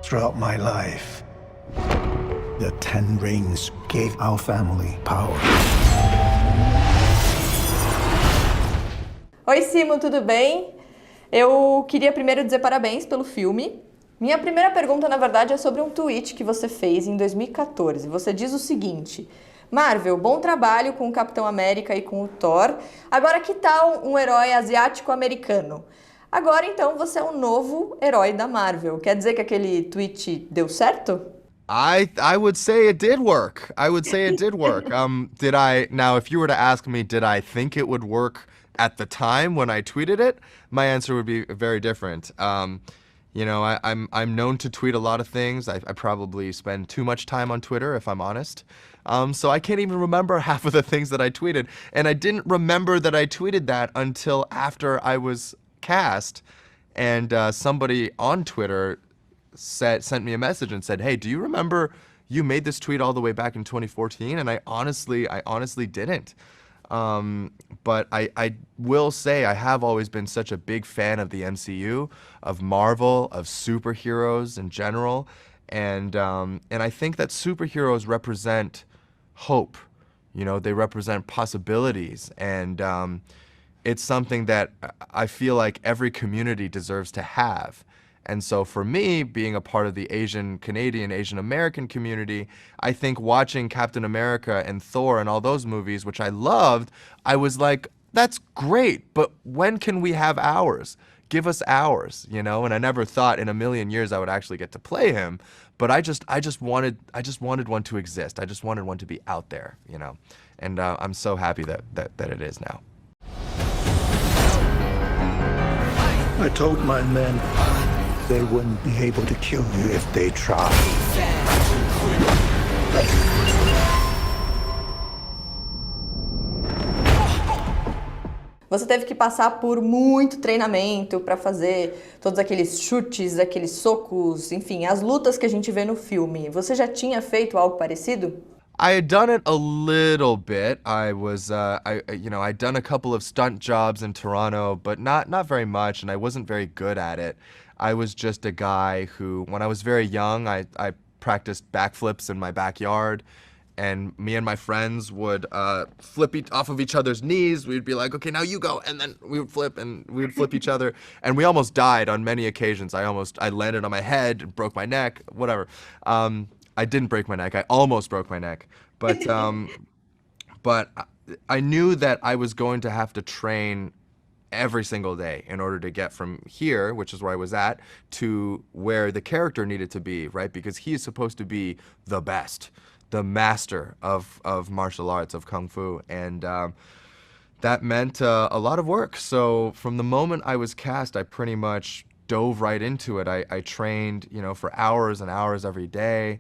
Throughout my life, the 10 rings gave our family power. Oi, Simu, tudo bem? Eu queria primeiro dizer parabéns pelo filme. Minha primeira pergunta, na verdade, é sobre um tweet que você fez em 2014. Você diz o seguinte: Marvel, bom trabalho com o Capitão América e com o Thor. Agora, que tal um herói asiático-americano? Agora, então, você é um novo herói da Marvel. Quer dizer que aquele tweet deu certo? I would say it did work. I would say it did work. Did I now? If you were to ask me, did I think it would work at the time when I tweeted it? My answer would be very different. I'm known to tweet a lot of things. I probably spend too much time on Twitter, if I'm honest. So I can't even remember half of the things that I tweeted, and I didn't remember that I tweeted that until after I was cast, and somebody on Twitter sent me a message and said, "Hey, do you remember you made this tweet all the way back in 2014?" And I honestly didn't. But I will say I have always been such a big fan of the MCU, of Marvel, of superheroes in general, and I think that superheroes represent hope. You know, they represent possibilities, and it's something that I feel like every community deserves to have. And so for me, being a part of the Asian Canadian, Asian American community, I think watching Captain America and Thor and all those movies, which I loved, I was like, that's great, but when can we have ours? Give us ours, you know? And I never thought in a million years I would actually get to play him, but I just wanted one to exist. I just wanted one to be out there, you know? And I'm so happy that it is now. I told my men they wouldn't be able to kill you if they tried. Você teve que passar por muito treinamento para fazer todos aqueles chutes, aqueles socos, enfim, as lutas que a gente vê no filme. Você já tinha feito algo parecido? I had done it a little bit. I'd done a couple of stunt jobs in Toronto, but not very much, and I wasn't very good at it. I was just a guy who, when I was very young, I practiced backflips in my backyard, and me and my friends would flip off of each other's knees. We'd be like, okay, now you go, and then we would flip, and we would flip each other, and we almost died on many occasions. I landed on my head, broke my neck, whatever. I didn't break my neck. I almost broke my neck, but I knew that I was going to have to train every single day in order to get from here, which is where I was at, to where the character needed to be, right? Because he is supposed to be the best, the master of martial arts, of kung fu, and that meant a lot of work. So from the moment I was cast, I pretty much dove right into it. I trained, for hours and hours every day.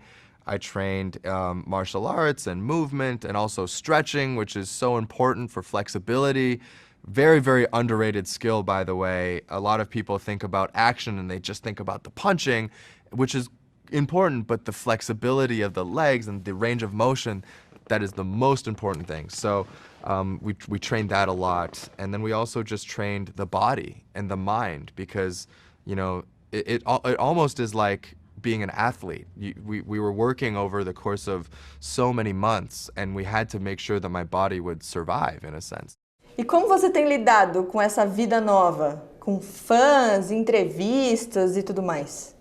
I trained martial arts and movement and also stretching, which is so important for flexibility. Very, very underrated skill, by the way. A lot of people think about action and they just think about the punching, which is important, but the flexibility of the legs and the range of motion, that is the most important thing. So we trained that a lot. And then we also just trained the body and the mind because, it almost is like being an athlete. We were working over the course of so many months, and we had to make sure that my body would survive, in a sense. E como você tem lidado com essa vida nova? Com fãs, entrevistas e tudo mais?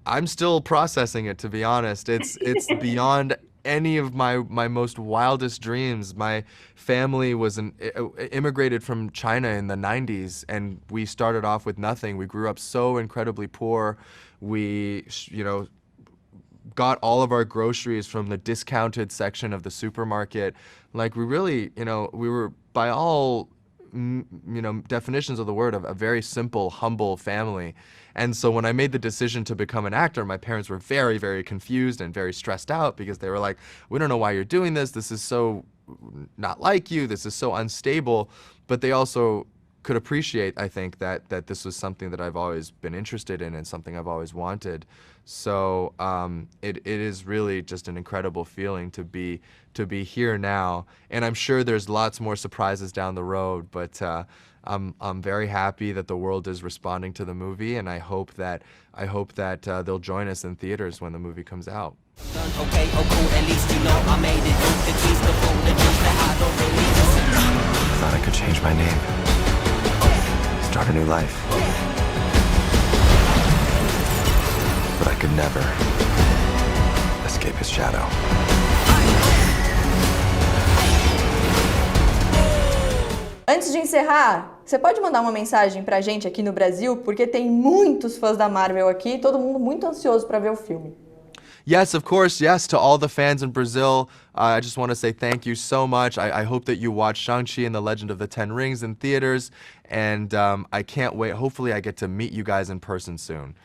I'm still processing it, to be honest. It's beyond any of my most wildest dreams. My family was immigrated from China in the 90s, and we started off with nothing. We grew up so incredibly poor. We, got all of our groceries from the discounted section of the supermarket. Like, we really, we were, by all, definitions of the word, a very simple, humble family. And so when I made the decision to become an actor, my parents were very, very confused and very stressed out because they were like, we don't know why you're doing this. This is so not like you. This is so unstable. But they also could appreciate, I think, that this was something that I've always been interested in and something I've always wanted. So it is really just an incredible feeling to be here now, and I'm sure there's lots more surprises down the road. But I'm very happy that the world is responding to the movie, and I hope that they'll join us in theaters when the movie comes out. Okay, oh cool, at least you know I made it. The keys, the phone, the juice that I don't really I thought I could change my name, start a new life. But I could never escape his shadow. Antes de encerrar, você pode mandar uma mensagem pra gente aqui no Brasil, porque tem muitos fãs da Marvel aqui, todo mundo muito ansioso para ver o filme. Yes, of course. Yes, to all the fans in Brazil, I just want to say thank you so much. I hope that you watch Shang-Chi and the Legend of the Ten Rings in theaters, and I can't wait. Hopefully I get to meet you guys in person soon.